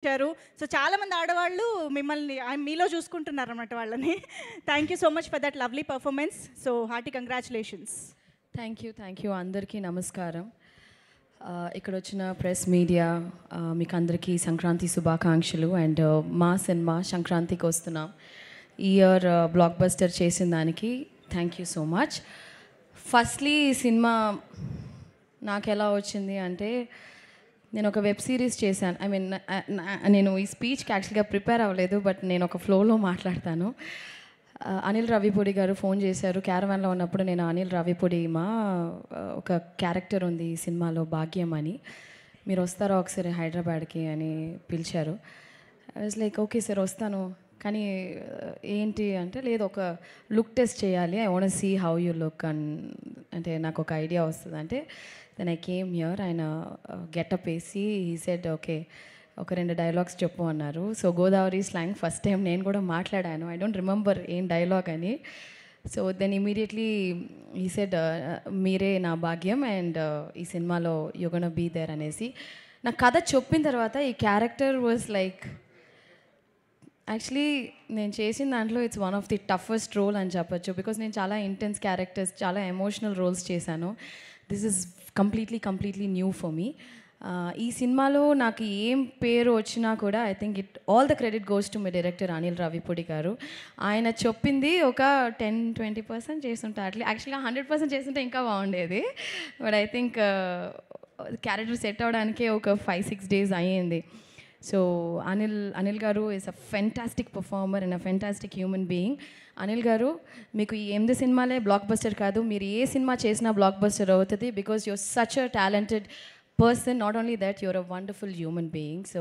ఇచ్చారు. సో చాలామంది ఆడవాళ్ళు మిమ్మల్ని మీలో చూసుకుంటున్నారన్నమాట వాళ్ళని. Thank you so much for that lovely performance. So hearty congratulations. Thank you అందరికీ నమస్కారం. ఇక్కడ వచ్చిన ప్రెస్ మీడియా మీకు అందరికీ సంక్రాంతి శుభాకాంక్షలు. అండ్ మా సినిమా సంక్రాంతికి వస్తున్నాం. ఈ ఇయర్ బ్లాక్ బస్టర్ చేసిన దానికి thank you so much. Firstly ఈ సినిమా నాకు ఎలా వచ్చింది అంటే, నేను ఒక వెబ్ సిరీస్ చేశాను. ఐ మీన్ నేను ఈ స్పీచ్కి యాక్చువల్గా ప్రిపేర్ అవ్వలేదు, బట్ నేను ఒక ఫ్లోలో మాట్లాడతాను. అనిల్ రావిపూడి గారు ఫోన్ చేశారు క్యారవాన్లో ఉన్నప్పుడు. నేను అనిల్ రావిపూడి ఒక క్యారెక్టర్ ఉంది ఈ సినిమాలో, భాగ్యం అని, మీరు వస్తారా ఒకసారి హైదరాబాద్కి అని పిలిచారు. I was like okay sir వస్తాను, కానీ ఏంటి అంటే లేదు ఒక లుక్ టెస్ట్ చేయాలి, I want see how you look అంటే నాకు ఒక ఐడియా వస్తుంది అంటే. Then I came here. ఆయన గెటప్ వేసి హీ సెడ్ ఓకే ఒక 2 డైలాగ్స్ చెప్పు అన్నారు. So Godavari slang first time నేను కూడా మాట్లాడాను. ఐ డోంట్ రిమెంబర్ ఏం డైలాగ్ అని. So then immediately he said మీరే నా భాగ్యం అండ్ ఈ సినిమాలో యు గోనా బీ దేర్ అనేసి. నా కథ చెప్పిన తర్వాత ఈ క్యారెక్టర్ వాజ్ లైక్, యాక్చువల్లీ నేను చేసిన దాంట్లో it's one of the toughest role అని చెప్పొచ్చు. బికాస్ నేను చాలా ఇంటెన్స్ క్యారెక్టర్స్, చాలా ఎమోషనల్ రోల్స్ చేశాను. This is completely new for me. ఈ సినిమాలో నాకు ఏం పేరు వచ్చినా కూడా I think all the credit goes to my director Anil Ravipudi garu. ఆయన చెప్పింది ఒక 10-20% చేస్తుంటే, యాక్చువల్గా 100% చేస్తుంటే ఇంకా బాగుండేది. But I think character set అవ్వడానికే ఒక 5-6 days అయ్యింది. సో అనిల్ గారు is a fantastic performer and a fantastic human being. Anil గారు, మీకు ఈ 8 సినిమాలే బ్లాక్ బస్టర్ కాదు, మీరు ఏ సినిమా చేసినా బ్లాక్ బస్టర్ అవుతుంది. Because you're such a talented person. Not only that, you're a wonderful human being. So,